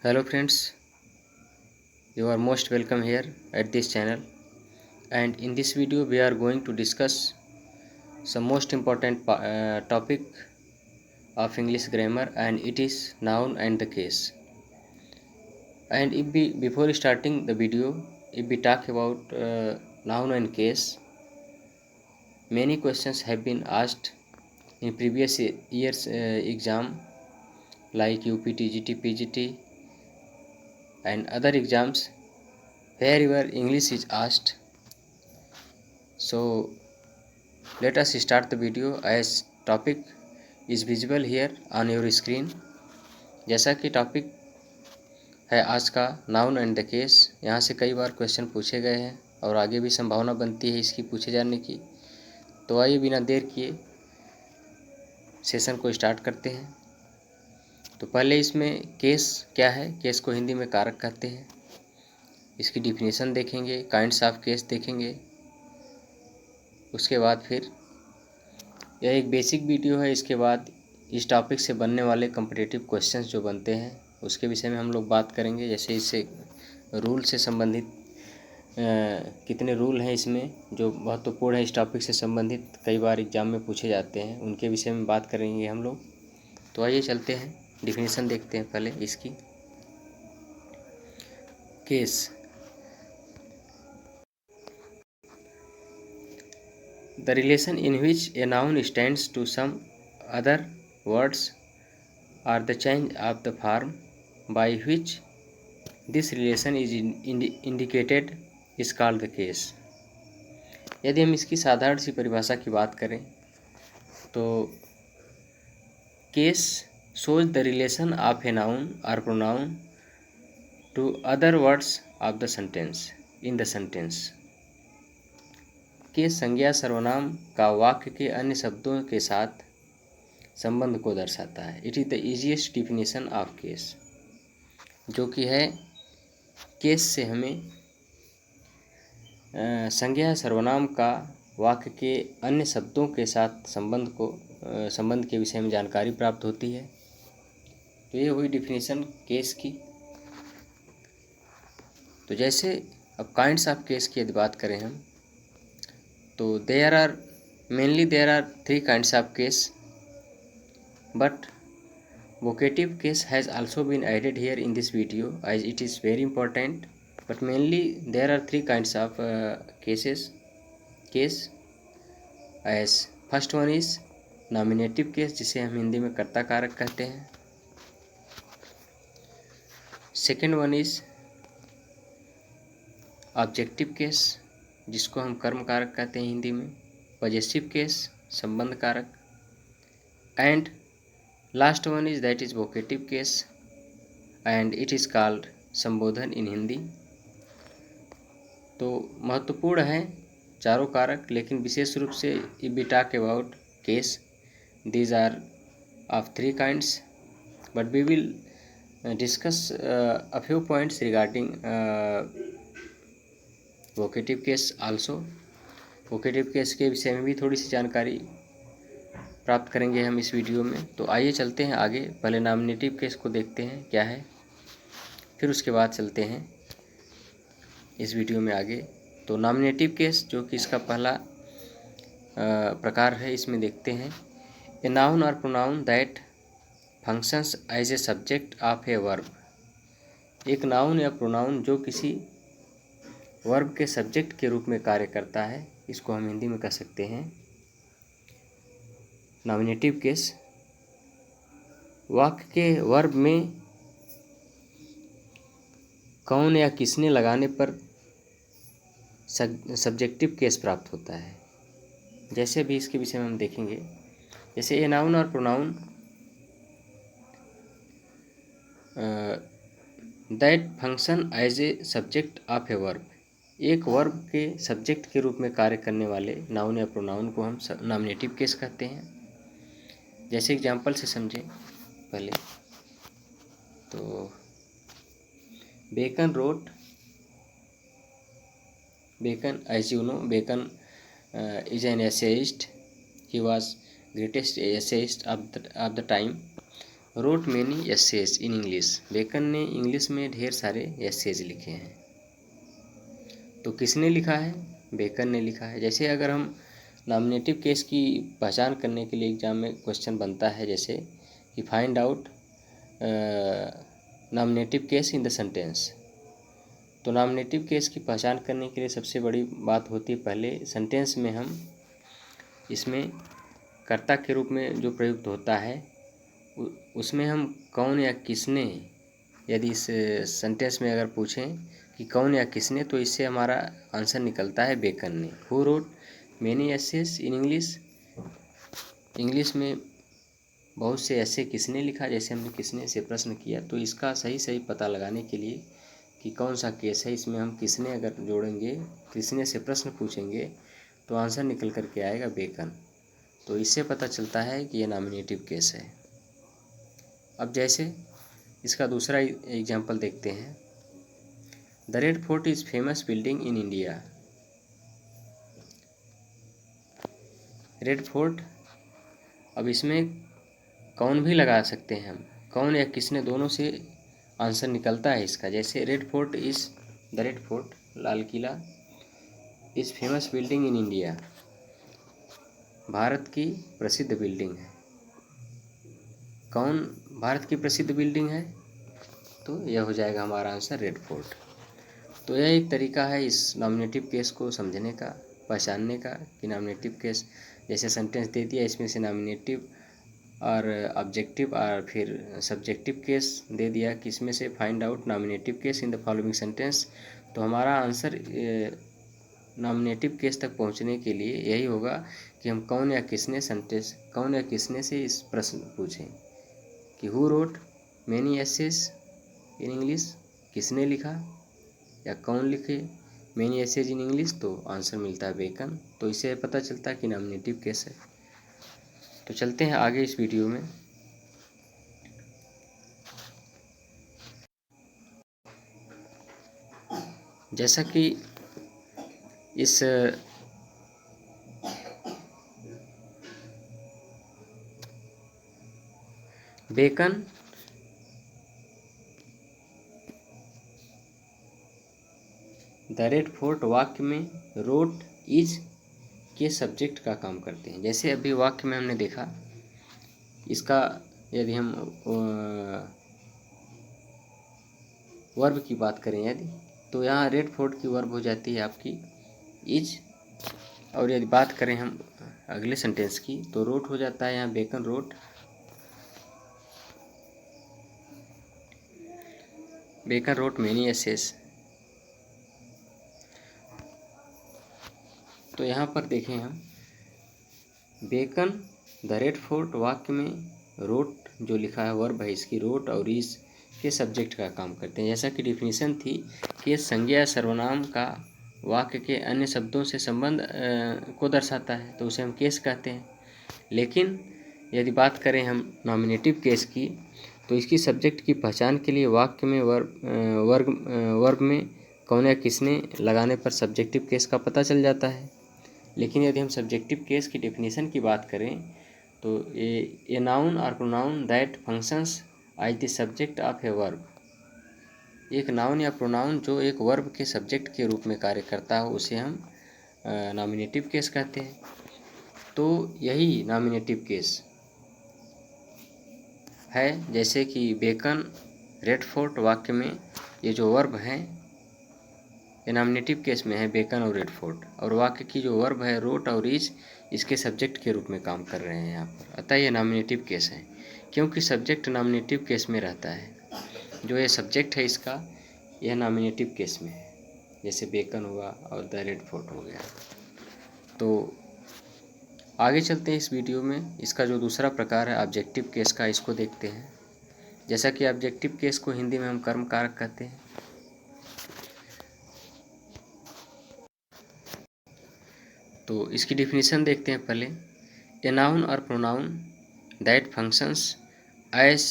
Hello friends, you are most welcome here at this channel, and in this video we are going to discuss some most important topic of English grammar, and it is noun and the case. And if we before starting the video, if we talk about noun and case, many questions have been asked in previous years exam like UPT, GT, PGT and other exams wherever English is asked. So let us start the video as topic is visible here on your screen। जैसा कि topic है आज का noun and the case, यहाँ से कई बार question पूछे गए हैं और आगे भी संभावना बनती है इसकी पूछे जाने की। तो आइए बिना देर किए सेशन को स्टार्ट करते हैं। तो पहले इसमें केस क्या है, केस को हिंदी में कारक कहते हैं, इसकी डिफिनीशन देखेंगे, काइंड्स ऑफ केस देखेंगे। उसके बाद फिर यह एक बेसिक वीडियो है, इसके बाद इस टॉपिक से बनने वाले कॉम्पिटिटिव क्वेश्चंस जो बनते हैं उसके विषय में हम लोग बात करेंगे। जैसे इससे रूल से संबंधित कितने रूल हैं इसमें जो महत्वपूर्ण है, इस टॉपिक से संबंधित कई बार एग्जाम में पूछे जाते हैं, उनके विषय में बात करेंगे हम लोग। तो आइए चलते हैं, डिफिनीशन देखते हैं पहले इसकी। Case, the relation in which a noun stands to some other words or the change of the form by which this relation is indicated is called the case। यदि हम इसकी साधारण सी परिभाषा की बात करें तो case shows the relation of a noun or pronoun to other words of the sentence in the sentence। Case संज्ञा सर्वनाम का वाक्य के अन्य शब्दों के साथ संबंध को दर्शाता है। It is the easiest definition of case, जो कि है केस से हमें संज्ञा सर्वनाम का वाक्य के अन्य शब्दों के साथ संबंध के विषय में जानकारी प्राप्त होती है। तो ये हुई डिफिनीशन केस की। तो जैसे अब काइंड्स ऑफ केस की यदि बात करें हम, तो there are three kinds of case, but vocative case has also been added here in this video as it is very important, but mainly there are three kinds of case as first one is nominative case, जिसे हम हिंदी में कर्ता कारक कहते हैं। Second one is objective case, जिसको हम कर्म कारक कहते हैं हिंदी में। पॉजेसिव केस, संबंध कारक। And last one is that is vocative case and it is called संबोधन इन हिंदी। तो महत्वपूर्ण हैं चारों कारक, लेकिन विशेष रूप से if we talk about case, these are of three kinds, but we will discuss a few points regarding vocative case also. Vocative case के विषय में भी थोड़ी सी जानकारी प्राप्त करेंगे हम इस वीडियो में। तो आइए चलते हैं आगे, पहले नॉमिनेटिव केस को देखते हैं क्या है, फिर उसके बाद चलते हैं इस वीडियो में आगे। तो नॉमिनेटिव केस जो कि इसका पहला प्रकार है, इसमें देखते हैं ए नाउन और pronoun that functions as a subject of a verb. एक नाउन या प्रोनाउन जो किसी वर्ब के सब्जेक्ट के रूप में कार्य करता है, इसको हम हिंदी में कह सकते हैं नॉमिनेटिव केस। वाक्य के वर्ब में कौन या किसने लगाने पर सब्जेक्टिव केस प्राप्त होता है। जैसे भी इसके विषय में हम देखेंगे, जैसे ए नाउन और pronoun that function as a subject of a verb. एक वर्ब के सब्जेक्ट के रूप में कार्य करने वाले नाउन या प्रोनाउन को हम नॉमिनेटिव केस कहते हैं। जैसे एग्जांपल से समझें पहले, तो Bacon wrote, Bacon as you know, Bacon is an essayist, he was greatest essayist of the time. Wrote many essays in English. Bacon ने इंग्लिश में ढेर सारे एसेज लिखे हैं। तो किसने लिखा है? बेकन ने लिखा है। जैसे अगर हम नॉमिनेटिव केस की पहचान करने के लिए एग्जाम में क्वेश्चन बनता है, जैसे कि find out nominative case in the sentence. तो नॉमिनेटिव केस की पहचान करने के लिए सबसे बड़ी बात होती है, पहले सेंटेंस में हम इसमें कर्ता के रूप में जो प्रयुक्त होता है उसमें हम कौन या किसने, यदि इस सेंटेंस में अगर पूछें कि कौन या किसने, तो इससे हमारा आंसर निकलता है बेकन ने। Who wrote many essays in English. English में बहुत से ऐसे किसने लिखा, जैसे हमने किसने से प्रश्न किया, तो इसका सही पता लगाने के लिए कि कौन सा केस है, इसमें हम किसने अगर जोड़ेंगे, किसने से प्रश्न पूछेंगे, तो आंसर निकल कर के आएगा बेकन। तो इससे पता चलता है कि यह नॉमिनेटिव केस है। अब जैसे इसका दूसरा एग्जाम्पल देखते हैं। The red fort is famous building in India. Red fort, अब इसमें कौन भी लगा सकते हैं हम, कौन या किसने, दोनों से आंसर निकलता है इसका। जैसे red fort is, the red fort, Lal Qila, is famous building in India, Bharat की प्रसिद्ध बिल्डिंग है। कौन भारत की प्रसिद्ध बिल्डिंग है? तो यह हो जाएगा हमारा आंसर रेड फोर्ट। तो यह एक तरीका है इस नॉमिनेटिव केस को समझने का, पहचानने का, कि नॉमिनेटिव केस जैसे सेंटेंस दे दिया, इसमें से नॉमिनेटिव और ऑब्जेक्टिव और फिर सब्जेक्टिव केस दे दिया कि इसमें से find out nominative case in the following sentence. तो हमारा आंसर नॉमिनेटिव केस तक पहुंचने के लिए यही होगा कि हम कौन या किसने सेंटेंस, कौन या किसने से इस प्रश्न पूछें कि who wrote many essays in English, किसने लिखा या कौन लिखे मैनी एसेज इन इंग्लिश, तो आंसर मिलता है बेकन। तो इससे पता चलता है कि नॉमिनेटिव केस है। तो चलते हैं आगे इस वीडियो में। जैसा कि इस बेकन द रेड फोर्ट वाक्य में रोट इज के सब्जेक्ट का काम करते हैं। जैसे अभी वाक्य में हमने देखा, इसका यदि हम वर्ब की बात करें यदि, तो यहाँ रेड फोर्ट की वर्ब हो जाती है आपकी इज। और यदि बात करें हम अगले सेंटेंस की, तो रोट हो जाता है यहाँ Bacon wrote, Bacon wrote many essays. तो यहाँ पर देखें हम, बेकन द रेड फोर्ट वाक्य में रोट जो लिखा है वर्ब है इसकी, रोट और इज के सब्जेक्ट का काम करते हैं। जैसा कि डिफिनीशन थी कि संज्ञा सर्वनाम का वाक्य के अन्य शब्दों से संबंध को दर्शाता है, तो उसे हम केस कहते हैं। लेकिन यदि बात करें हम नॉमिनेटिव केस की, तो इसकी सब्जेक्ट की पहचान के लिए वाक्य में वर्ब में कौन या किसने लगाने पर सब्जेक्टिव केस का पता चल जाता है। लेकिन यदि हम सब्जेक्टिव केस की डेफिनेशन की बात करें, तो ए नाउन और pronoun that functions as the subject of a verb. एक नाउन या प्रोनाउन जो एक वर्ब के सब्जेक्ट के रूप में कार्य करता है, उसे हम नॉमिनेटिव केस कहते हैं। तो यही नॉमिनेटिव केस है। जैसे कि बेकन रेड फोर्ट वाक्य में ये जो वर्ब हैं, ये नॉमिनेटिव केस में है, बेकन और रेड फोर्ट, और वाक्य की जो वर्ब है रोट और इज, इसके सब्जेक्ट के रूप में काम कर रहे हैं यहाँ पर। अतः ये नॉमिनेटिव केस है, क्योंकि सब्जेक्ट नॉमिनेटिव केस में रहता है। जो ये सब्जेक्ट है इसका, यह नॉमिनेटिव केस में है, जैसे बेकन हुआ और द रेड फोर्ट हो गया। तो आगे चलते हैं इस वीडियो में। इसका जो दूसरा प्रकार है ऑब्जेक्टिव केस का, इसको देखते हैं। जैसा कि ऑब्जेक्टिव केस को हिंदी में हम कर्म कारक कहते हैं। तो इसकी डिफिनीशन देखते हैं पहले। ए नाउन और pronoun that functions as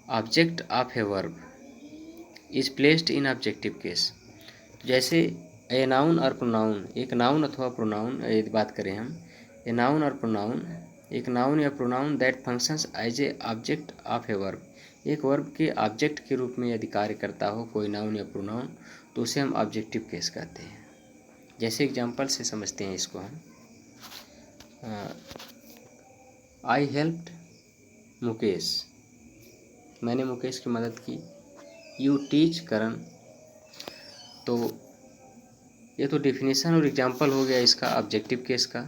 object of a verb is placed in objective case. जैसे ए नाउन और प्रोनाउन, एक नाउन अथवा प्रोनाउन यदि बात करें हम, ए नाउन और प्रोनाउन एक नाउन या pronoun that functions as a object of a verb. एक वर्ब के ऑब्जेक्ट के रूप में यदि कार्य करता हो कोई नाउन या प्रोनाउन तो उसे हम ऑब्जेक्टिव केस कहते हैं। जैसे एग्जांपल से समझते हैं इसको हम। आई हेल्प्ड मुकेश, मैंने मुकेश की मदद की। यू टीच करण, तो ये तो डेफिनेशन और एग्जांपल हो गया इसका ऑब्जेक्टिव केस का।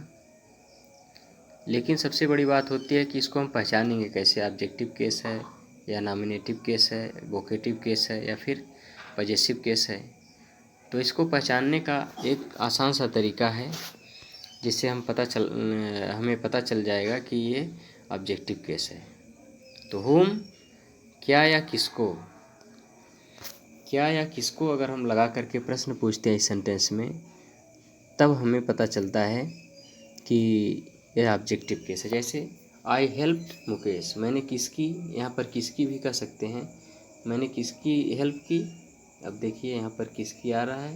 लेकिन सबसे बड़ी बात होती है कि इसको हम पहचानेंगे कैसे, ऑब्जेक्टिव केस है या नॉमिनेटिव केस है, वोकेटिव केस है या फिर पजेसिव केस है। तो इसको पहचानने का एक आसान सा तरीका है जिससे हमें पता चल जाएगा कि ये ऑब्जेक्टिव केस है। तो होम, क्या या किसको, क्या या किसको अगर हम लगा करके प्रश्न पूछते हैं इस सेंटेंस में, तब हमें पता चलता है कि यह ऑब्जेक्टिव केस है। जैसे आई हेल्प्ड मुकेश, मैंने किसकी, यहाँ पर किसकी भी कह सकते हैं, मैंने किसकी हेल्प की। अब देखिए यहाँ पर किसकी आ रहा है,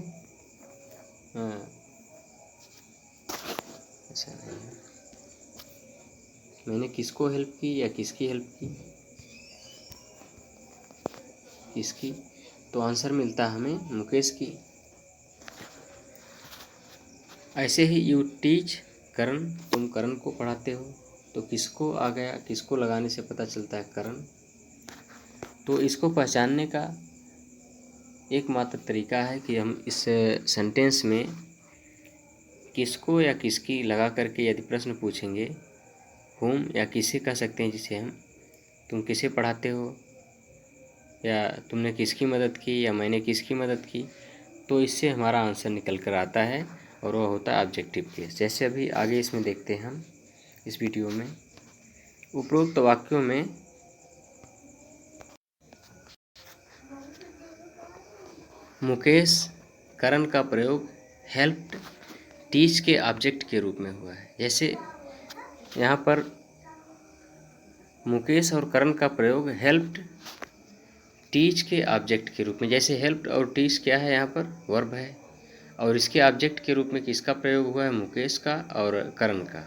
ऐसा नहीं है, मैंने किसको हेल्प की या किसकी हेल्प की, किसकी, तो आंसर मिलता है हमें मुकेश की। ऐसे ही यू टीच करण, तुम करण को पढ़ाते हो, तो किसको आ गया, किसको लगाने से पता चलता है करण। तो इसको पहचानने का एकमात्र तरीका है कि हम इस सेंटेंस में किसको या किसकी लगा करके यदि प्रश्न पूछेंगे, होम या किसे कह सकते हैं जिसे हम, तुम किसे पढ़ाते हो या तुमने किसकी मदद की या मैंने किसकी मदद की, तो इससे हमारा आंसर निकल कर आता है और वह होता है ऑब्जेक्टिव केस। जैसे अभी आगे इसमें देखते हैं हम इस वीडियो में, उपरोक्त वाक्यों में मुकेश करण का प्रयोग हेल्प्ड टीच के ऑब्जेक्ट के रूप में हुआ है। जैसे यहाँ पर मुकेश और करण का प्रयोग हेल्प्ड टीच के ऑब्जेक्ट के रूप में, जैसे हेल्प्ड और टीच क्या है, यहाँ पर वर्ब है और इसके ऑब्जेक्ट के रूप में किसका प्रयोग हुआ है, मुकेश का और करण का।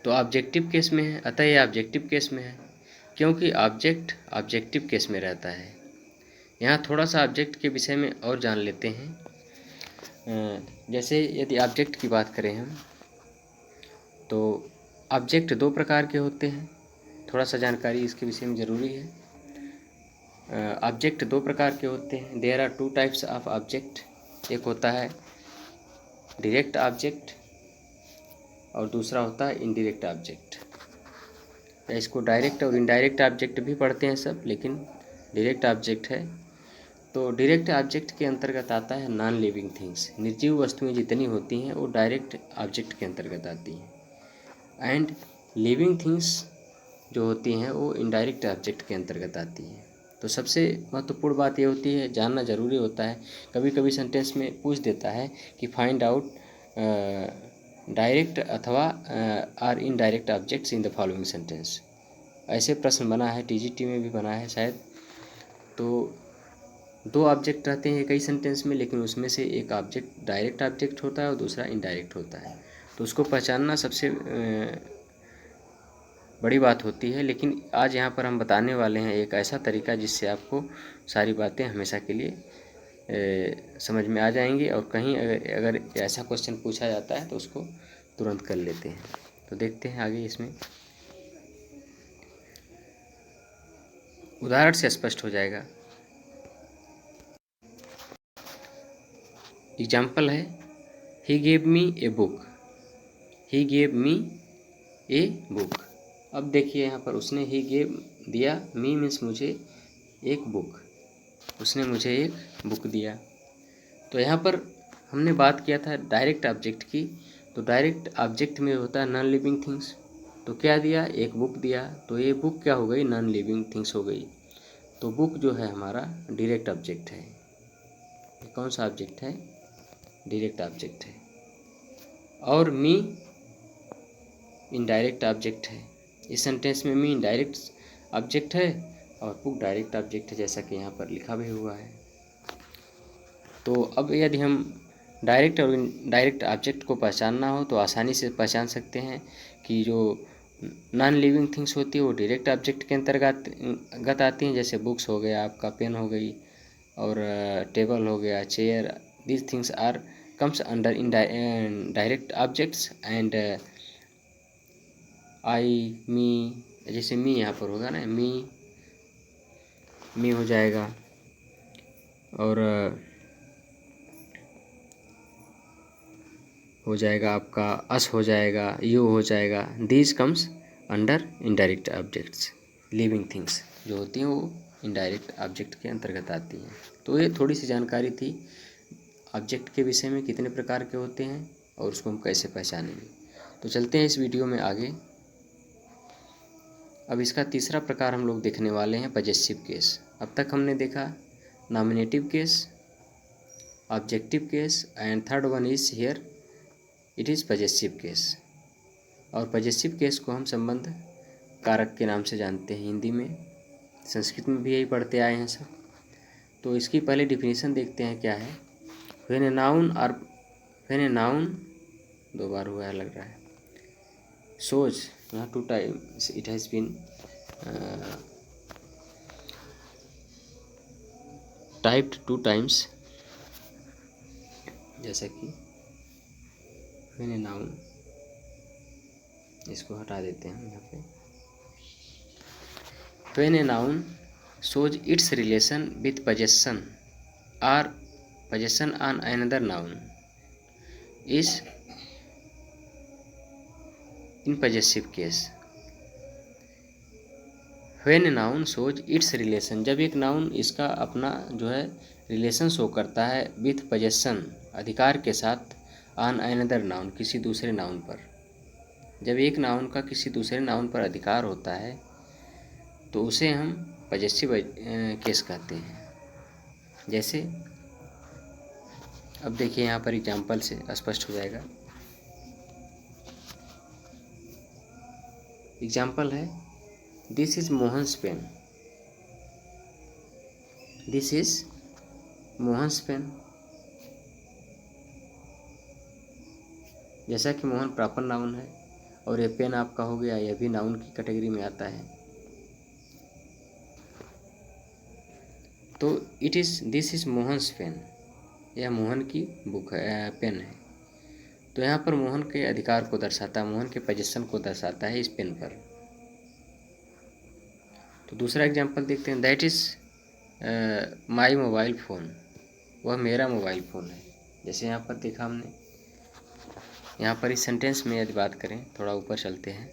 तो ऑब्जेक्टिव केस में है, अतः यह ऑब्जेक्टिव केस में है क्योंकि ऑब्जेक्ट ऑब्जेक्टिव केस में रहता है। यहाँ थोड़ा सा ऑब्जेक्ट के विषय में और जान लेते हैं। जैसे यदि ऑब्जेक्ट की बात करें हम, तो ऑब्जेक्ट दो प्रकार के होते हैं, थोड़ा सा जानकारी इसके विषय में ज़रूरी है। ऑब्जेक्ट दो प्रकार के होते हैं, there are two types of object. एक होता है डायरेक्ट ऑब्जेक्ट और दूसरा होता है इनडायरेक्ट ऑब्जेक्ट। इसको डायरेक्ट और इनडायरेक्ट ऑब्जेक्ट भी पढ़ते हैं सब, लेकिन डायरेक्ट ऑब्जेक्ट है। तो डायरेक्ट ऑब्जेक्ट के अंतर्गत आता है नॉन लिविंग थिंग्स, निर्जीव वस्तुएं जितनी होती हैं वो डायरेक्ट ऑब्जेक्ट के अंतर्गत आती हैं। एंड लिविंग थिंग्स जो होती हैं वो इनडायरेक्ट ऑब्जेक्ट के अंतर्गत आती हैं। तो सबसे महत्वपूर्ण बात ये होती है, जानना जरूरी होता है, कभी कभी सेंटेंस में पूछ देता है कि फाइंड आउट डायरेक्ट अथवा or indirect objects in the following sentence. ऐसे प्रश्न बना है, टीजीटी में भी बना है शायद। तो दो ऑब्जेक्ट रहते हैं कई सेंटेंस में, लेकिन उसमें से एक ऑब्जेक्ट डायरेक्ट ऑब्जेक्ट होता है और दूसरा इनडायरेक्ट होता है। तो उसको पहचानना सबसे बड़ी बात होती है। लेकिन आज यहाँ पर हम बताने वाले हैं एक ऐसा तरीका जिससे आपको सारी बातें हमेशा के लिए समझ में आ जाएंगी और कहीं अगर ऐसा क्वेश्चन पूछा जाता है तो उसको तुरंत कर लेते हैं। तो देखते हैं आगे इसमें, उदाहरण से स्पष्ट हो जाएगा। एग्जाम्पल है, he gave me a book, he gave me a book. अब देखिए यहाँ पर उसने ही गेव दिया, मी मीन्स मुझे एक बुक, उसने मुझे एक बुक दिया। तो यहाँ पर हमने बात किया था डायरेक्ट ऑब्जेक्ट की, तो डायरेक्ट ऑब्जेक्ट में होता है नॉन लिविंग थिंग्स। तो क्या दिया, एक बुक दिया, तो ये बुक क्या हो गई, नॉन लिविंग थिंग्स हो गई। तो बुक जो है हमारा डायरेक्ट ऑब्जेक्ट है। ये कौन सा ऑब्जेक्ट है, डायरेक्ट ऑब्जेक्ट है। और मी इनडायरेक्ट ऑब्जेक्ट है। इस सेंटेंस में मी इनडायरेक्ट ऑब्जेक्ट है और बुक डायरेक्ट ऑब्जेक्ट है, जैसा कि यहाँ पर लिखा भी हुआ है। तो अब यदि हम डायरेक्ट और इनडायरेक्ट ऑब्जेक्ट को पहचानना हो तो आसानी से पहचान सकते हैं कि जो नॉन लिविंग थिंग्स होती है वो डायरेक्ट ऑब्जेक्ट के अंतर्गत आती हैं, जैसे बुक्स हो गया, आपका पेन हो गई, और टेबल हो गया, chair. These things are comes under in direct objects. And I, me, जैसे मी यहाँ पर होगा ना, मी हो जाएगा, और हो जाएगा आपका अस हो जाएगा, यू हो जाएगा। These comes under indirect objects. Living things जो होती हैं वो इनडायरेक्ट ऑब्जेक्ट के अंतर्गत आती हैं। तो ये थोड़ी सी जानकारी थी ऑब्जेक्ट के विषय में, कितने प्रकार के होते हैं और उसको हम कैसे पहचानेंगे। तो चलते हैं इस वीडियो में आगे। अब इसका तीसरा प्रकार हम लोग देखने वाले हैं, पजेसिव केस। अब तक हमने देखा nominative case, objective case, and third one is here it is possessive case. और पजेसिव केस को हम संबंध कारक के नाम से जानते हैं हिंदी में, संस्कृत में भी यही पढ़ते आए हैं सब। तो इसकी पहले डिफिनीशन देखते हैं क्या है। व्हेन ए नाउन दो बार हुआ है लग रहा है, सोज यहाँ two times it has been typed two times, जैसा कि व्हेन ए नाउन, इसको हटा देते हैं यहाँ पे। When a noun shows its relation with possession or possession on another noun is in possessive case. When a noun shows its relation, जब एक नाउन इसका अपना जो है रिलेशन शो करता है विथ possession, अधिकार के साथ, ऑन अनदर नाउन, किसी दूसरे नाउन पर। जब एक नाउन का किसी दूसरे नाउन पर अधिकार होता है तो उसे हम पजेसिव केस कहते हैं। जैसे अब देखिए यहाँ पर एग्जाम्पल से स्पष्ट हो जाएगा। एग्जाम्पल है, this is Mohan's pen, this is Mohan's pen. जैसा कि मोहन प्रॉपर नाउन है और ये पेन आपका हो गया, यह भी नाउन की कैटेगरी में आता है। तो दिस इज मोहन्स पेन, यह मोहन की बुक है, पेन है। तो यहाँ पर मोहन के अधिकार को दर्शाता है, मोहन के पोजीशन को दर्शाता है इस पेन पर। तो दूसरा एग्जांपल देखते हैं, that is my mobile phone, वह मेरा मोबाइल फ़ोन है। जैसे यहाँ पर देखा हमने, यहाँ पर इस सेंटेंस में यदि बात करें, थोड़ा ऊपर चलते हैं।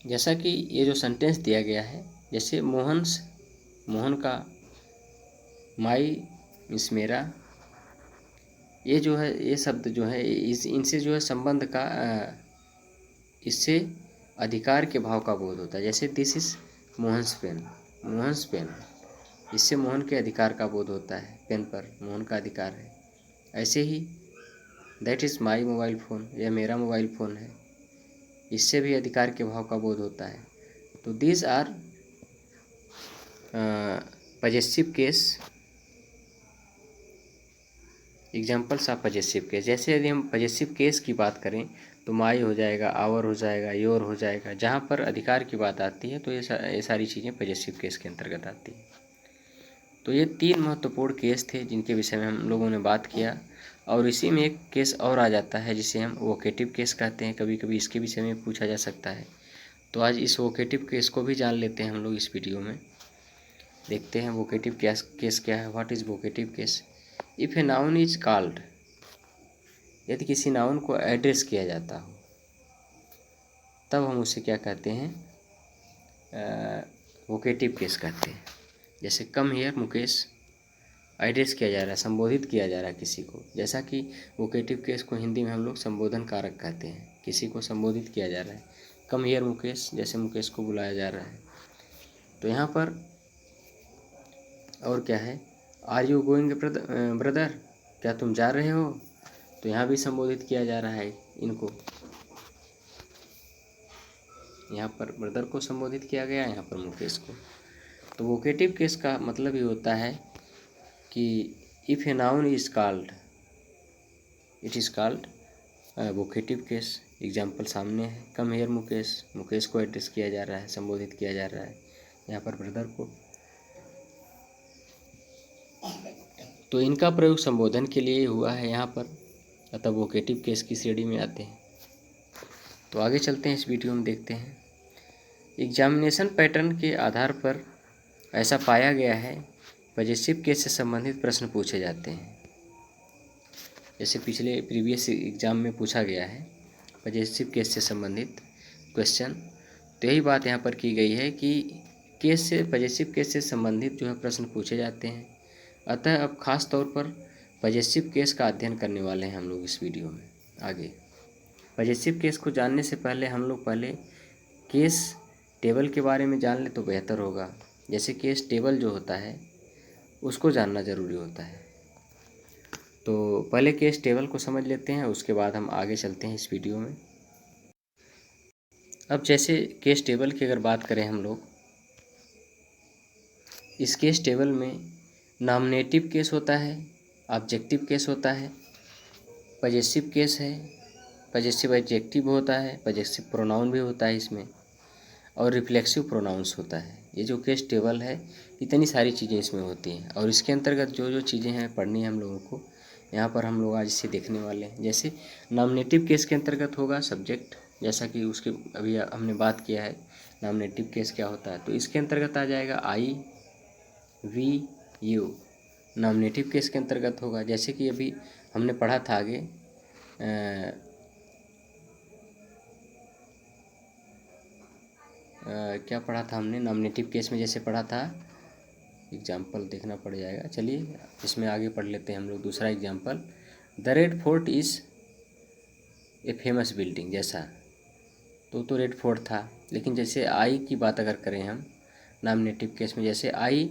जैसा कि ये जो सेंटेंस दिया गया है, जैसे मोहन का, माई मीन्स मेरा, ये जो है, ये शब्द जो है इनसे जो है संबंध का, इससे अधिकार के भाव का बोध होता है। जैसे दिस इज मोहन्स पेन, इससे मोहन के अधिकार का बोध होता है, पेन पर मोहन का अधिकार है। ऐसे ही that is my mobile phone, यह मेरा मोबाइल फ़ोन है, इससे भी अधिकार के भाव का बोध होता है। तो these are possessive case, examples of possessive case. जैसे यदि हम पजेसिव केस की बात करें तो माई हो जाएगा, आवर हो जाएगा, योर हो जाएगा। जहाँ पर अधिकार की बात आती है तो ये सारी चीज़ें पजेसिव केस के अंतर्गत आती हैं। तो ये 3 महत्वपूर्ण केस थे जिनके विषय में हम लोगों ने बात किया। और इसी में एक केस और आ जाता है जिसे हम वोकेटिव केस कहते हैं, कभी कभी इसके विषय में पूछा जा सकता है। तो आज इस वोकेटिव केस को भी जान लेते हैं हम लोग इस वीडियो में। देखते हैं वोकेटिव केस क्या है। What is vocative case? If a noun is called, यदि किसी नाउन को एड्रेस किया जाता हो तब हम उसे क्या कहते हैं? वोकेटिव केस कहते हैं। जैसे कम हियर मुकेश, एड्रेस किया जा रहा है, संबोधित किया जा रहा है किसी को। जैसा कि वोकेटिव केस को हिंदी में हम लोग संबोधन कारक कहते हैं, किसी को संबोधित किया जा रहा है। कम हियर मुकेश, जैसे मुकेश को बुलाया जा रहा है। तो यहाँ पर और क्या है, आर यू गोइंग ब्रदर, क्या तुम जा रहे हो? तो यहाँ भी संबोधित किया जा रहा है इनको। यहाँ पर ब्रदर को संबोधित किया गया, यहाँ पर मुकेश को। तो वोकेटिव केस का मतलब ये होता है कि if a noun is called, it is called vocative case. Example सामने है, कम हेयर मुकेश, मुकेश को एड्रेस किया जा रहा है, संबोधित किया जा रहा है यहाँ पर ब्रदर को। तो इनका प्रयोग संबोधन के लिए हुआ है यहाँ पर, अतः वोकेटिव केस की श्रेणी में आते हैं। तो आगे चलते हैं, इस वीडियो में देखते हैं। एग्जामिनेशन पैटर्न के आधार पर ऐसा पाया गया है, पॉजेसिव केस से संबंधित प्रश्न पूछे जाते हैं। जैसे पिछले प्रीवियस एग्जाम में पूछा गया है पॉजेसिव केस से संबंधित क्वेश्चन, तो यही बात यहाँ पर की गई है कि केस से, पॉजेसिव केस से संबंधित जो है प्रश्न पूछे जाते हैं। अतः अब खास तौर पर पॉजेसिव केस का अध्ययन करने वाले हैं हम लोग इस वीडियो में। आगे पॉजेसिव केस को जानने से पहले हम लोग पहले केस टेबल के बारे में जान ले तो बेहतर होगा। जैसे केस टेबल जो होता है उसको जानना ज़रूरी होता है। तो पहले केस टेबल को समझ लेते हैं, उसके बाद हम आगे चलते हैं इस वीडियो में। अब जैसे केस टेबल की अगर बात करें हम लोग, इस केस टेबल में नॉमिनेटिव केस होता है, ऑब्जेक्टिव केस होता है, पॉजेसिव केस है, पॉजेसिव एडजेक्टिव होता है, पॉजेसिव प्रोनाउन भी होता है इसमें, और रिफ्लेक्सिव प्रोनाउंस होता है। ये जो केस टेबल है इतनी सारी चीज़ें इसमें होती हैं, और इसके अंतर्गत जो जो चीज़ें हैं पढ़नी है हम लोगों को, यहाँ पर हम लोग आज इसे देखने वाले हैं। जैसे नॉमिनेटिव केस के अंतर्गत होगा सब्जेक्ट, जैसा कि उसके अभी हमने बात किया है नॉमिनेटिव केस क्या होता है, तो इसके अंतर्गत आ जाएगा आई, वी, यू। नॉमिनेटिव केस के अंतर्गत होगा, जैसे कि अभी हमने पढ़ा था आगे क्या पढ़ा था हमने नॉमिनेटिव केस में, जैसे पढ़ा था, एग्जाम्पल देखना पड़ जाएगा। चलिए इसमें आगे पढ़ लेते हैं हम लोग दूसरा example. The red fort is a famous building, जैसा तो रेड फोर्ट था। लेकिन जैसे आई की बात अगर करें हम नॉमिनेटिव केस में, जैसे I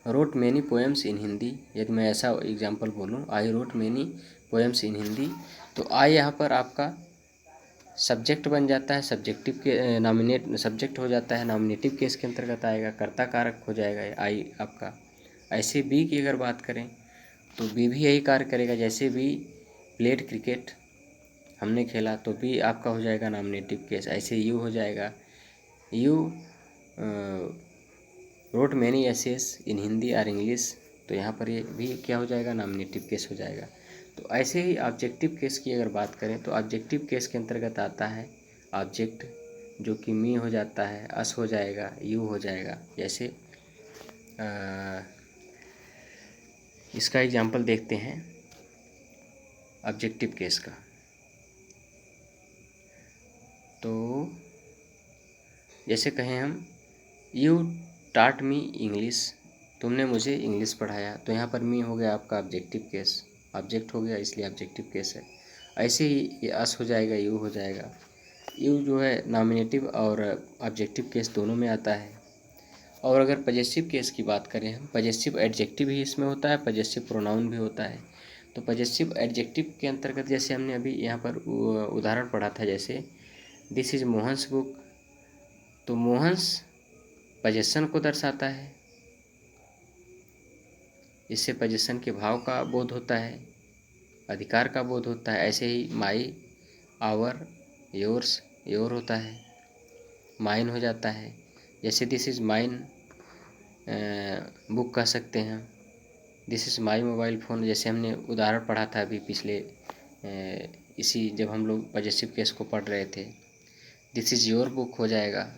wrote many poems in Hindi, यदि मैं ऐसा एग्जाम्पल बोलूँ I wrote many poems in Hindi, तो आई यहाँ पर आपका सब्जेक्ट बन जाता है, सब्जेक्टिव के नॉमिनेट सब्जेक्ट हो जाता है, नॉमिनेटिव केस के अंतर्गत आएगा, कर्ता कारक हो जाएगा आई आपका। ऐसे बी की अगर बात करें तो बी भी यही कार्य करेगा। जैसे बी प्लेड क्रिकेट, हमने खेला, तो बी आपका हो जाएगा नॉमिनेटिव केस। ऐसे यू हो जाएगा, यू रोट मैनी एसेस इन हिंदी और इंग्लिश, तो यहाँ पर ये भी क्या हो जाएगा नॉमिनेटिव केस हो जाएगा। तो ऐसे ही ऑब्जेक्टिव केस की अगर बात करें तो ऑब्जेक्टिव केस के अंतर्गत आता है ऑब्जेक्ट, जो कि मी हो जाता है, अस हो जाएगा, यू हो जाएगा। जैसे इसका एग्जांपल देखते हैं ऑब्जेक्टिव केस का। तो जैसे कहें हम यू टाट मी इंग्लिश, तुमने मुझे इंग्लिश पढ़ाया, तो यहाँ पर मी हो गया आपका ऑब्जेक्टिव केस, ऑब्जेक्ट हो गया इसलिए ऑब्जेक्टिव केस है। ऐसे ही ये अस हो जाएगा, यू हो जाएगा। यू जो है नॉमिनेटिव और ऑब्जेक्टिव केस दोनों में आता है। और अगर पॉजेसिव केस की बात करें हम, पॉजेसिव एडजेक्टिव ही इसमें होता है, पॉजेसिव प्रोनाउन भी होता है। तो पॉजेसिव एडजेक्टिव के अंतर्गत जैसे हमने अभी यहाँ पर उदाहरण पढ़ा था, जैसे दिस इज़ मोहन्स बुक, तो मोहन्स पॉजेसन को दर्शाता है, इससे पॉजेसन के भाव का बोध होता है, अधिकार का बोध होता है। ऐसे ही माई, आवर, योर्स, योर होता है, माइन हो जाता है। जैसे दिस इज़ माइन बुक कह सकते हैं, this is my mobile phone, जैसे हमने उदाहरण पढ़ा था अभी पिछले इसी जब हम लोग पॉजेसिव केस को पढ़ रहे थे, दिस इज़ योर बुक हो जाएगा।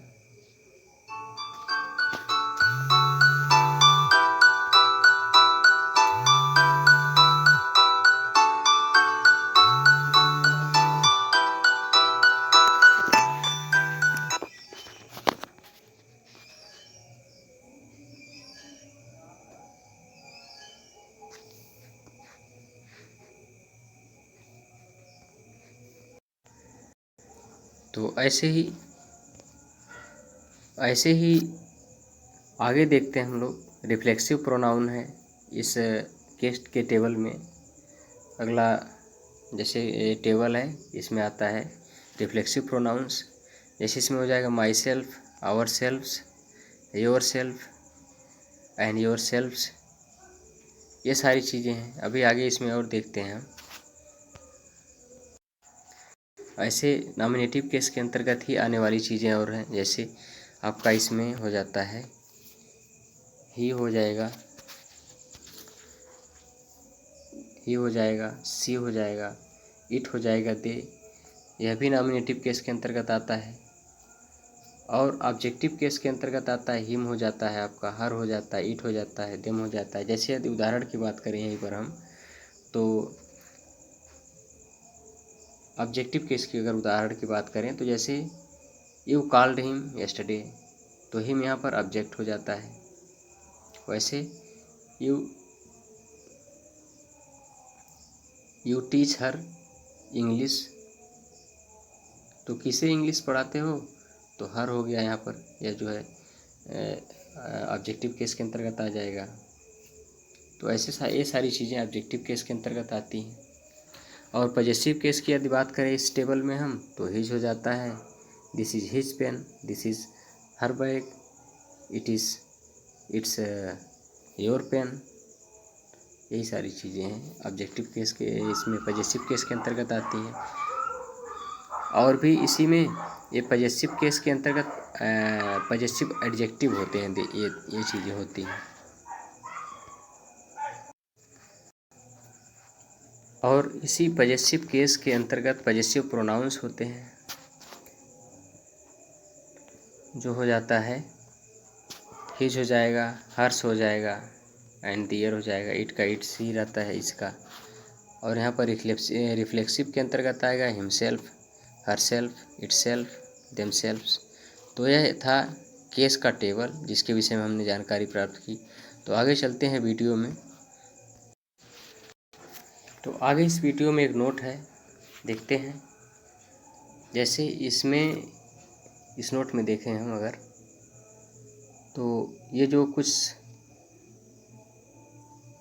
तो ऐसे ही आगे देखते हैं हम लोग, रिफ्लेक्सिव प्रोनाउन है इस केस के टेबल में। अगला जैसे ये टेबल है, इसमें आता है रिफ्लेक्सिव प्रोनाउंस। जैसे इसमें हो जाएगा myself, ourselves, yourself and yourselves, ये सारी चीज़ें हैं। अभी आगे इसमें और देखते हैं हम। ऐसे नॉमिनेटिव केस के अंतर्गत ही आने वाली चीज़ें और हैं, जैसे आपका इसमें हो जाता है ही हो जाएगा, ही हो जाएगा, सी हो जाएगा, इट हो जाएगा, दे, यह भी नॉमिनेटिव केस के अंतर्गत आता है। और ऑब्जेक्टिव केस के अंतर्गत आता है हिम हो जाता है आपका, हर हो जाता है, इट हो जाता है, देम हो जाता है। जैसे यदि उदाहरण की बात करें यहीं पर हम, तो ऑब्जेक्टिव केस की अगर उदाहरण की बात करें तो जैसे यू कॉल्ड हिम यस्टरडे, तो हिम यहाँ पर ऑब्जेक्ट हो जाता है। वैसे यू टीच हर इंग्लिश, तो किसे इंग्लिश पढ़ाते हो, तो हर हो गया यहाँ पर, यह जो है ऑब्जेक्टिव केस के अंतर्गत आ जाएगा। तो ऐसे ये सारी चीज़ें ऑब्जेक्टिव केस के अंतर्गत आती हैं। और पॉजेसिव केस की यदि बात करें इस टेबल में हम, तो हिज हो जाता है, this is his pen, this is her bag, it's your pen. यही सारी चीज़ें हैं ऑब्जेक्टिव केस के, इसमें पॉजेसिव केस के अंतर्गत आती हैं। और भी इसी में ये पॉजेसिव केस के अंतर्गत पॉजेसिव एडजेक्टिव होते हैं, ये चीज़ें होती हैं। और इसी पॉजेसिव केस के अंतर्गत पॉजेसिव प्रोनाउंस होते हैं, जो हो जाता है हिज हो जाएगा, हर्ष हो जाएगा, एंड दियर हो जाएगा, इट का इट्स ही रहता है इसका। और यहाँ पर रिफ्लेक्सिव के अंतर्गत आएगा हिमसेल्फ, हरसेल्फ, इटसेल्फ, देमसेल्फ्स। तो यह था केस का टेबल जिसके विषय में हमने जानकारी प्राप्त की। तो आगे चलते हैं वीडियो में। तो आगे इस वीडियो में एक नोट है, देखते हैं। जैसे इसमें इस नोट में देखें हम अगर, तो ये जो कुछ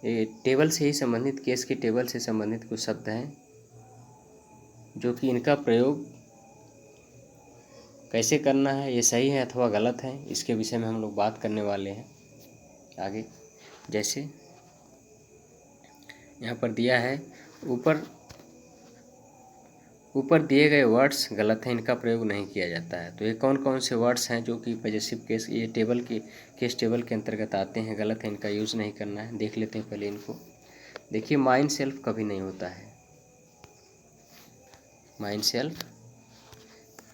ये टेबल से ही संबंधित, केस की टेबल से संबंधित कुछ शब्द हैं, जो कि इनका प्रयोग कैसे करना है, ये सही है अथवा गलत है, इसके विषय में हम लोग बात करने वाले हैं आगे। जैसे यहाँ पर दिया है, ऊपर दिए गए वर्ड्स गलत हैं, इनका प्रयोग नहीं किया जाता है। तो ये कौन कौन से वर्ड्स हैं जो कि पॉजेसिव केस, ये टेबल के केस टेबल के अंतर्गत आते हैं, गलत है, इनका यूज़ नहीं करना है। देख लेते हैं पहले इनको। देखिए, माइंड सेल्फ कभी नहीं होता है, माइंड सेल्फ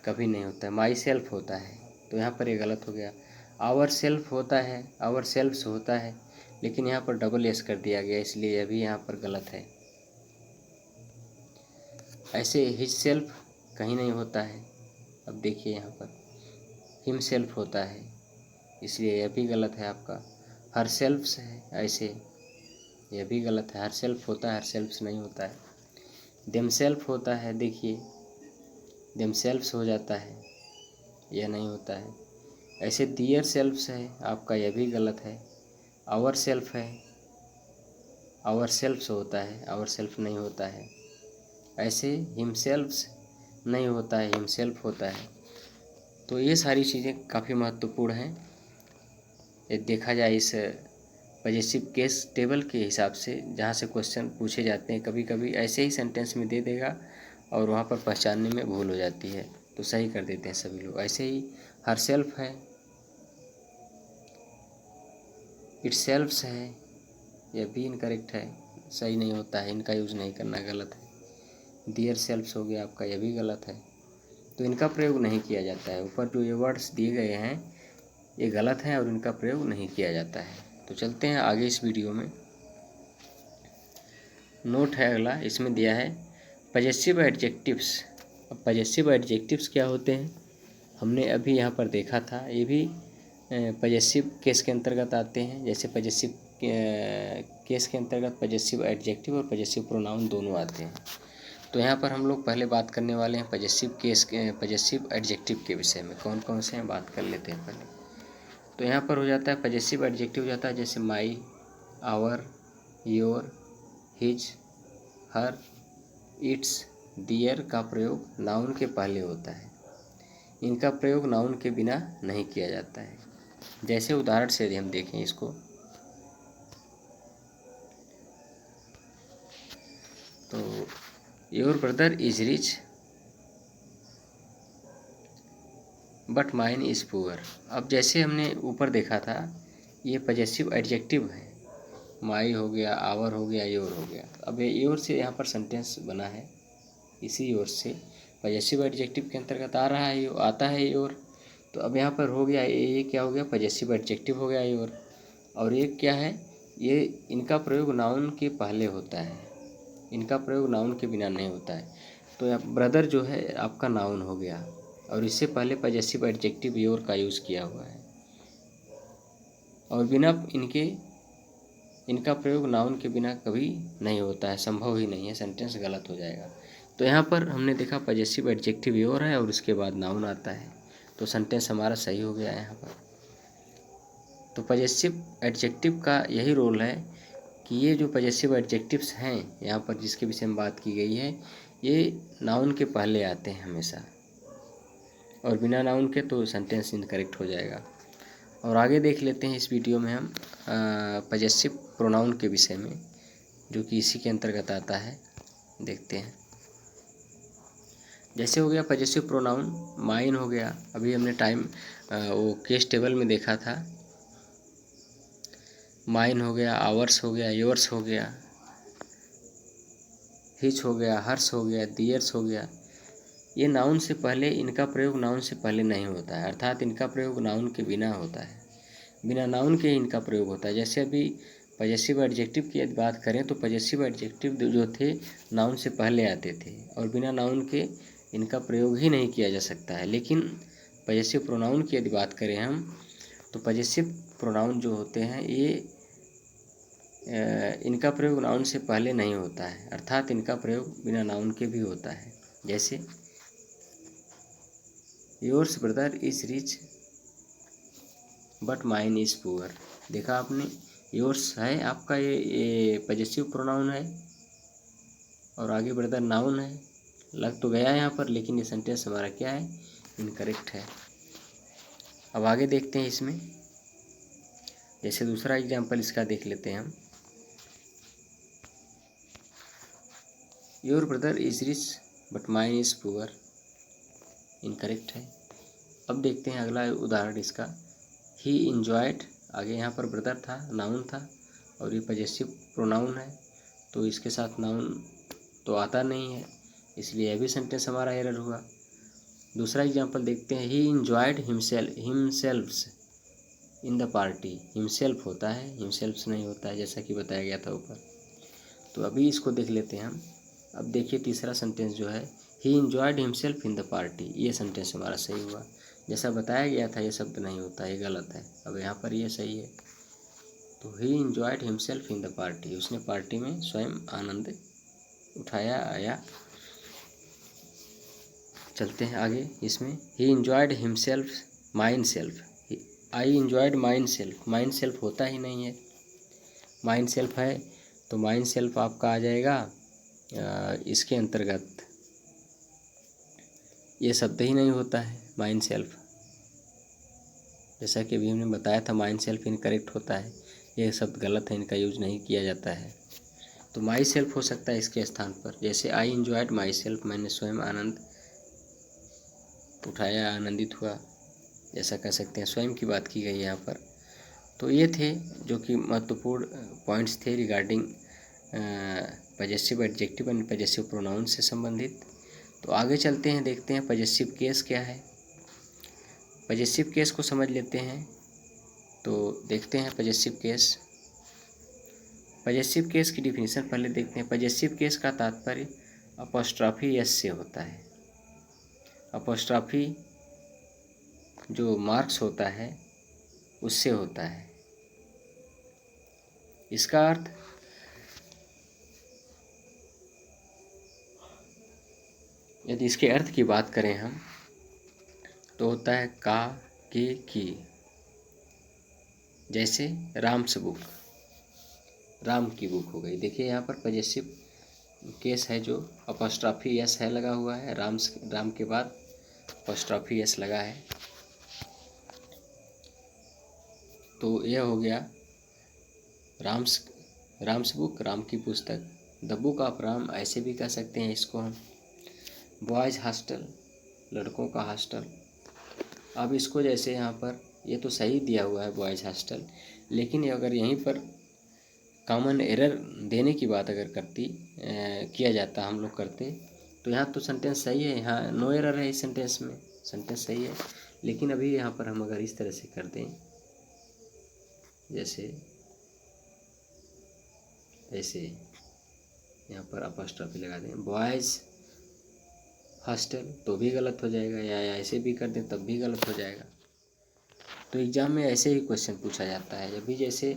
कभी नहीं होता है, माई सेल्फ होता है, तो यहाँ पर ये गलत हो गया। आवर सेल्फ होता है, आवर सेल्फ्स होता है, लेकिन यहाँ पर डबल एस कर दिया गया, इसलिए यह भी यहाँ पर गलत है। ऐसे हिज सेल्फ कहीं नहीं होता है, अब देखिए यहाँ पर हिम सेल्फ होता है, इसलिए यह भी गलत है आपका। हर सेल्फ्स है, ऐसे यह भी गलत है, हर सेल्फ होता है, हर सेल्फ्स नहीं होता है। देम सेल्फ होता है, देखिए देम सेल्फ्स हो जाता है, यह नहीं होता है। ऐसे दियर सेल्फ्स है आपका, यह भी गलत है। आवर सेल्फ है, आवर सेल्फ्स होता है, आवर सेल्फ नहीं होता है। ऐसे हिमसेल्फ्स नहीं होता है, हिमसेल्फ होता है। तो ये सारी चीज़ें काफ़ी महत्वपूर्ण हैं, ये देखा जाए इस पॉजेसिव केस टेबल के हिसाब से, जहाँ से क्वेश्चन पूछे जाते हैं। कभी कभी ऐसे ही सेंटेंस में दे देगा और वहाँ पर पहचानने में भूल हो जाती है, तो सही कर देते हैं सभी लोग। ऐसे ही हर सेल्फ है, इट सेल्फ्स है, यह भी इनकरेक्ट है, सही नहीं होता है, इनका यूज़ नहीं करना, गलत है। डियर सेल्फ्स हो गया आपका, यह भी गलत है, तो इनका प्रयोग नहीं किया जाता है। ऊपर जो ये वर्ड्स दिए गए हैं ये गलत हैं और इनका प्रयोग नहीं किया जाता है। तो चलते हैं आगे इस वीडियो में। नोट है अगला, इसमें दिया है पॉजेसिव एडजेक्टिव्स। अब पॉजेसिव एडजेक्टिव्स क्या होते हैं, हमने अभी यहाँ पर देखा था, ये भी पॉजेसिव केस के अंतर्गत आते हैं। जैसे पॉजेसिव केस के अंतर्गत पॉजेसिव एडजेक्टिव और पॉजेसिव प्रोनाउन दोनों आते हैं। तो यहाँ पर हम लोग पहले बात करने वाले हैं पॉजेसिव केस के, पॉजेसिव एडजेक्टिव के विषय में। कौन कौन से हैं बात कर लेते हैं पहले। तो यहाँ पर हो जाता है पॉजेसिव एडजेक्टिव हो जाता है, जैसे my, our, your, his, her, its, their का प्रयोग नाउन के पहले होता है। इनका प्रयोग नाउन के बिना नहीं किया जाता है। जैसे उदाहरण से यदि हम देखें इसको, your brother is rich but mine is poor. अब जैसे हमने ऊपर देखा था, ये पजेसिव एडजेक्टिव है। माई हो गया, आवर हो गया, योर हो गया। अब ये योर से यहाँ पर सेंटेंस बना है, इसी योर से पजेसिव एडजेक्टिव के अंतर्गत आ रहा है, आता है योर। तो अब यहाँ पर हो गया, ये क्या हो गया, पजेसिव एडजेक्टिव हो गया योर। और ये क्या है, ये इनका प्रयोग नाउन के पहले होता है, इनका प्रयोग नाउन के बिना नहीं होता है। तो यहाँ ब्रदर जो है आपका नाउन हो गया, और इससे पहले पजेसिव एडजेक्टिव योर का यूज़ किया हुआ है, और बिना इनका प्रयोग नाउन के बिना कभी नहीं होता है, संभव ही नहीं है, सेंटेंस गलत हो जाएगा। तो यहाँ पर हमने देखा पजेसिव एडजेक्टिव योर है और उसके बाद नाउन आता है, तो सेंटेंस हमारा सही हो गया यहाँ पर। तो पजेसिव एडजेक्टिव का यही रोल है कि ये जो पजेसिव एडजेक्टिव्स हैं यहाँ पर जिसके विषय में बात की गई है, ये नाउन के पहले आते हैं हमेशा, और बिना नाउन के तो सेंटेंस इनकरेक्ट हो जाएगा। और आगे देख लेते हैं इस वीडियो में हम पजेसिव प्रोनाउन के विषय में, जो कि इसी के अंतर्गत आता है। देखते हैं, जैसे हो गया पजेसिव प्रोनाउन, माइन हो गया, अभी हमने वो केस टेबल में देखा था। माइन हो गया, आवर्स हो गया, योर्स हो गया, हिच हो गया, हर्ष हो गया, दियर्स हो गया। ये नाउन से पहले, इनका प्रयोग नाउन से पहले नहीं होता है, अर्थात इनका प्रयोग नाउन के बिना होता है, बिना नाउन के इनका प्रयोग होता है। जैसे अभी पजेसिव एडजेक्टिव की यदि बात करें तो पजेसिव एडजेक्टिव जो थे नाउन से पहले आते थे, और बिना नाउन के इनका प्रयोग ही नहीं किया जा सकता है। लेकिन पजेसिव प्रोनाउन की यदि बात करें हम, तो पजेसिव प्रोनाउन जो होते हैं ये इनका प्रयोग नाउन से पहले नहीं होता है, अर्थात इनका प्रयोग बिना नाउन के भी होता है। जैसे yours brother is rich but mine is poor. देखा आपने, योर्स है आपका, ये पजेसिव प्रोनाउन है, और आगे ब्रदर नाउन है, लग तो गया यहाँ पर, लेकिन ये सेंटेंस हमारा क्या है, इनकरेक्ट है। अब आगे देखते हैं इसमें, जैसे दूसरा एग्जाम्पल इसका देख लेते हैं हम। Your brother is rich but mine is poor, incorrect है। अब देखते हैं अगला उदाहरण इसका, ही इंजॉयड, आगे यहाँ पर ब्रदर था, नाउन था, और ये पजेसिव प्रोनाउन है, तो इसके साथ नाउन तो आता नहीं है, इसलिए यह भी सेंटेंस हमारा एरर हुआ। दूसरा एग्जांपल देखते हैं, he enjoyed himselfs in the party. Himself होता है, हिमसेल्फ्स नहीं होता है, जैसा कि बताया गया था ऊपर। तो अभी इसको देख लेते हैं हम। अब देखिए तीसरा सेंटेंस जो है, ही enjoyed himself in the party, ये सेंटेंस हमारा सही हुआ। जैसा बताया गया था ये शब्द नहीं होता, ये गलत है। अब यहाँ पर ये सही है, तो ही enjoyed himself in the party, उसने पार्टी में स्वयं आनंद उठाया, आया। चलते हैं आगे इसमें, ही इंजॉयड हिमसेल्फ माइन सेल्फ, आई enjoyed mine self, mine self होता ही नहीं है, माइन सेल्फ है तो माइन सेल्फ आपका आ जाएगा इसके अंतर्गत, ये शब्द ही नहीं होता है माइन सेल्फ, जैसा कि अभी हमने बताया था माइन सेल्फ इनकरेक्ट होता है, ये शब्द गलत है, इनका यूज नहीं किया जाता है। तो माई सेल्फ हो सकता है इसके स्थान पर, जैसे आई इंजॉयड माई सेल्फ, मैंने स्वयं आनंद उठाया, आनंदित हुआ, ऐसा कह सकते हैं, स्वयं की बात की गई है यहाँ पर। तो ये थे जो कि महत्वपूर्ण पॉइंट्स थे regarding possessive adjective and possessive pronoun से संबंधित। तो आगे चलते हैं, देखते हैं पजेसिव केस क्या है। पजेसिव केस को समझ लेते हैं। तो देखते हैं पजेसिव केस। पजेसिव केस की डिफिनीशन पहले देखते हैं। पजेसिव केस का तात्पर्य अपॉस्ट्रॉफी एस से होता है। अपॉस्ट्रॉफी जो मार्क्स होता है उससे होता है। इसका अर्थ यदि इसके अर्थ की बात करें हम तो होता है का, के, की। जैसे राम्स बुक, राम की बुक हो गई। देखिए यहाँ पर पजेसिव केस है जो अपॉस्ट्रॉफी एस है लगा हुआ है, राम के बाद अपॉस्ट्रॉफी एस लगा है। तो यह हो गया राम्स बुक, राम की पुस्तक। द बुक ऑफ राम ऐसे भी कह सकते हैं इसको हम। बॉयज़ हॉस्टल, लड़कों का हॉस्टल। अब इसको जैसे यहाँ पर ये तो सही दिया हुआ है बॉयज़ हॉस्टल, लेकिन अगर यहीं पर कॉमन एरर देने की बात अगर किया जाता, हम लोग करते, तो यहाँ तो सेंटेंस सही है, यहाँ नो एरर है इस सेंटेंस में, सेंटेंस सही है। लेकिन अभी यहाँ पर हम अगर इस तरह से कर दें, जैसे ऐसे यहाँ पर अपॉस्ट्रोफी लगा दें बॉयज़ हॉस्टल, तो भी गलत हो जाएगा, या ऐसे भी कर दें तब भी गलत हो जाएगा। तो एग्ज़ाम में ऐसे ही क्वेश्चन पूछा जाता है। जब भी जैसे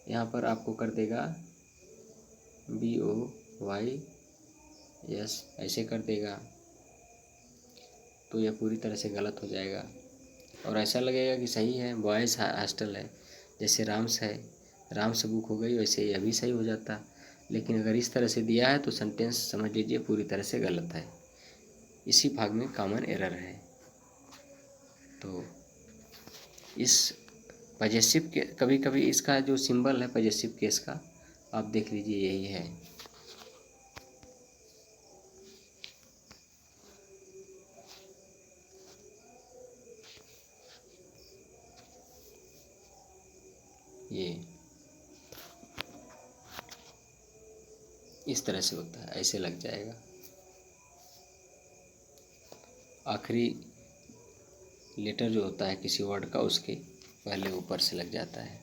यहाँ पर आपको कर देगा BOYS ऐसे कर देगा, तो यह पूरी तरह से गलत हो जाएगा और ऐसा लगेगा कि सही है, बॉयज़ हॉस्टल है। जैसे राम्स है, राम से बुक हो गई, वैसे यह भी सही हो जाता। लेकिन अगर इस तरह से दिया है तो सेंटेंस समझ लीजिए पूरी तरह से गलत है। इसी भाग में कॉमन एरर है। तो इस पजेसिव के कभी कभी इसका जो सिंबल है पजेसिव केस का, आप देख लीजिए यही है। ये इस तरह से होता है, ऐसे लग जाएगा। आखिरी लेटर जो होता है किसी वर्ड का, उसके पहले ऊपर से लग जाता है।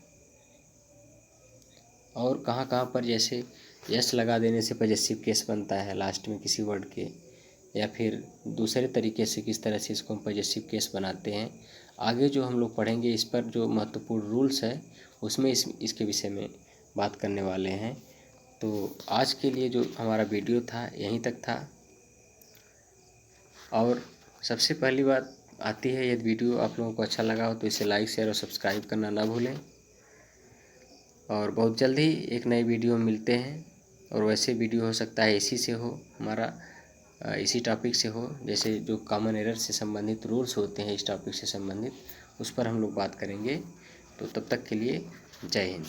और कहाँ कहाँ पर जैसे यस लगा देने से पजेसिव केस बनता है लास्ट में किसी वर्ड के, या फिर दूसरे तरीके से किस तरह से इसको हम पजेसिव केस बनाते हैं, आगे जो हम लोग पढ़ेंगे इस पर जो महत्वपूर्ण रूल्स है उसमें इसके विषय में बात करने वाले हैं। तो आज के लिए जो हमारा वीडियो था यहीं तक था। और सबसे पहली बात आती है, यदि वीडियो आप लोगों को अच्छा लगा हो तो इसे लाइक शेयर और सब्सक्राइब करना ना भूलें। और बहुत जल्द ही एक नई वीडियो में मिलते हैं। और वैसे वीडियो हो सकता है इसी से हो, हमारा इसी टॉपिक से हो, जैसे जो कॉमन एरर से संबंधित रूल्स होते हैं इस टॉपिक से संबंधित, उस पर हम लोग बात करेंगे। तो तब तक के लिए जय हिंद।